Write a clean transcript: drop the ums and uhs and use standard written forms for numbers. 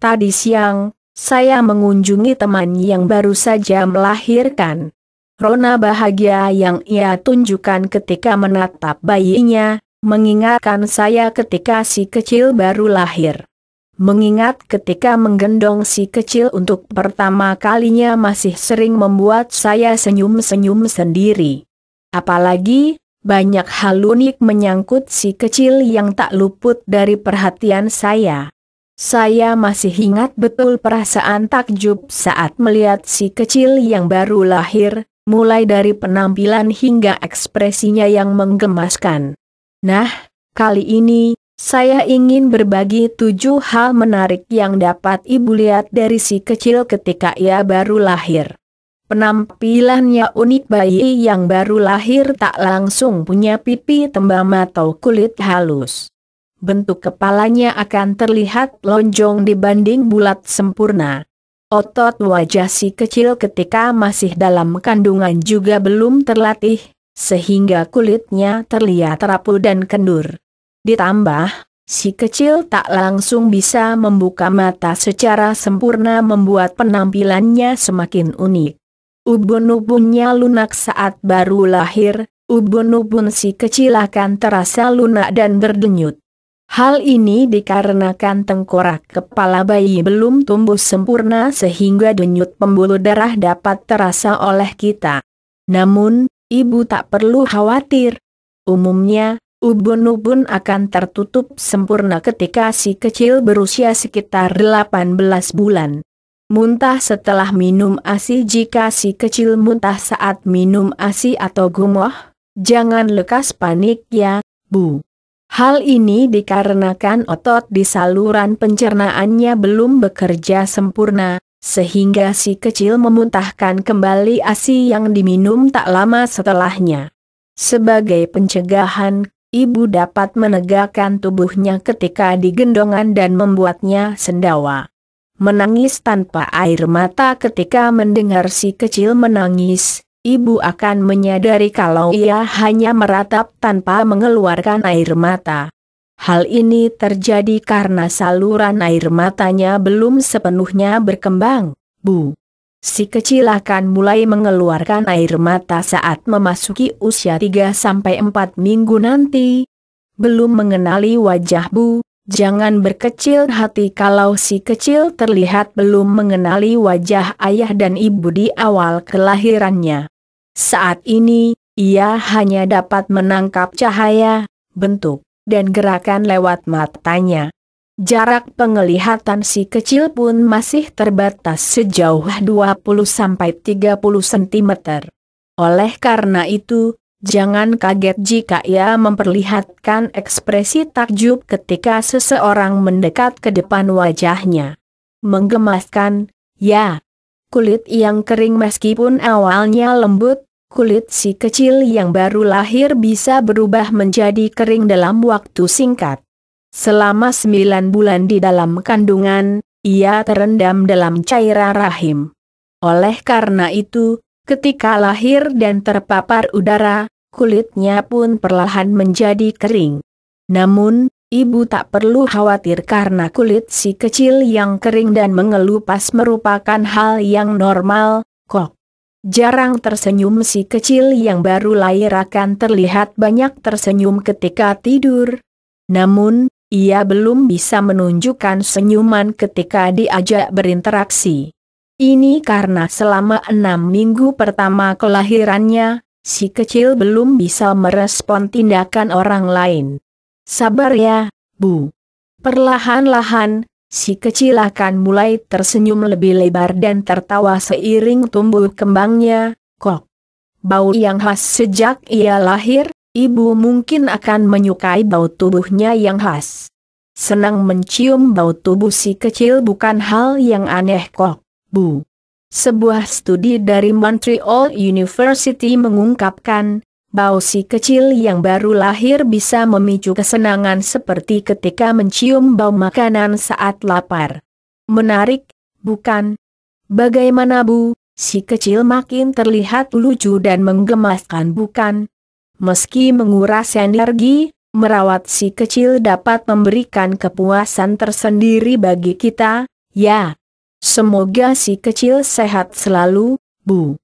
Tadi siang, saya mengunjungi teman yang baru saja melahirkan. Rona bahagia yang ia tunjukkan ketika menatap bayinya, mengingatkan saya ketika si kecil baru lahir. Mengingat ketika menggendong si kecil untuk pertama kalinya masih sering membuat saya senyum-senyum sendiri. Apalagi, banyak hal unik menyangkut si kecil yang tak luput dari perhatian saya. Saya masih ingat betul perasaan takjub saat melihat si kecil yang baru lahir, mulai dari penampilan hingga ekspresinya yang menggemaskan. Nah, kali ini, saya ingin berbagi 7 hal menarik yang dapat Ibu lihat dari si kecil ketika ia baru lahir. Penampilannya unik. Bayi yang baru lahir tak langsung punya pipi tembam atau kulit halus. Bentuk kepalanya akan terlihat lonjong dibanding bulat sempurna. Otot wajah si kecil ketika masih dalam kandungan juga belum terlatih, sehingga kulitnya terlihat rapuh dan kendur. Ditambah, si kecil tak langsung bisa membuka mata secara sempurna membuat penampilannya semakin unik. Ubun-ubunnya lunak saat baru lahir, ubun-ubun si kecil akan terasa lunak dan berdenyut. Hal ini dikarenakan tengkorak kepala bayi belum tumbuh sempurna sehingga denyut pembuluh darah dapat terasa oleh kita. Namun, Ibu tak perlu khawatir. Umumnya, ubun-ubun akan tertutup sempurna ketika si kecil berusia sekitar 18 bulan. Muntah setelah minum ASI. Jika si kecil muntah saat minum ASI atau gumoh, jangan lekas panik ya, Bu. Hal ini dikarenakan otot di saluran pencernaannya belum bekerja sempurna, sehingga si kecil memuntahkan kembali ASI yang diminum tak lama setelahnya. Sebagai pencegahan, Ibu dapat menegakkan tubuhnya ketika digendongan dan membuatnya sendawa. Menangis tanpa air mata. Ketika mendengar si kecil menangis, Ibu akan menyadari kalau ia hanya meratap tanpa mengeluarkan air mata. Hal ini terjadi karena saluran air matanya belum sepenuhnya berkembang, Bu. Si kecil akan mulai mengeluarkan air mata saat memasuki usia 3-4 minggu nanti. Belum mengenali wajah Bu, jangan berkecil hati kalau si kecil terlihat belum mengenali wajah ayah dan ibu di awal kelahirannya. Saat ini, ia hanya dapat menangkap cahaya, bentuk, dan gerakan lewat matanya. Jarak penglihatan si kecil pun masih terbatas sejauh 20-30 cm. Oleh karena itu, jangan kaget jika ia memperlihatkan ekspresi takjub ketika seseorang mendekat ke depan wajahnya. Menggemaskan, ya. Kulit yang kering meskipun awalnya lembut, kulit si kecil yang baru lahir bisa berubah menjadi kering dalam waktu singkat. Selama 9 bulan di dalam kandungan, ia terendam dalam cairan rahim. Oleh karena itu, ketika lahir dan terpapar udara, kulitnya pun perlahan menjadi kering. Namun, Ibu tak perlu khawatir karena kulit si kecil yang kering dan mengelupas merupakan hal yang normal, kok. Jarang tersenyum. Si kecil yang baru lahir akan terlihat banyak tersenyum ketika tidur. Namun, ia belum bisa menunjukkan senyuman ketika diajak berinteraksi. Ini karena selama 6 minggu pertama kelahirannya, si kecil belum bisa merespon tindakan orang lain. Sabar ya, Bu. Perlahan-lahan, si kecil akan mulai tersenyum lebih lebar dan tertawa seiring tumbuh kembangnya, kok. Bau yang khas sejak ia lahir, Ibu mungkin akan menyukai bau tubuhnya yang khas. Senang mencium bau tubuh si kecil bukan hal yang aneh kok, Bu. Sebuah studi dari Montreal University mengungkapkan, bau si kecil yang baru lahir bisa memicu kesenangan seperti ketika mencium bau makanan saat lapar. Menarik, bukan? Bagaimana Bu, si kecil makin terlihat lucu dan menggemaskan bukan? Meski menguras energi, merawat si kecil dapat memberikan kepuasan tersendiri bagi kita, Ya. Semoga si kecil sehat selalu, Bu.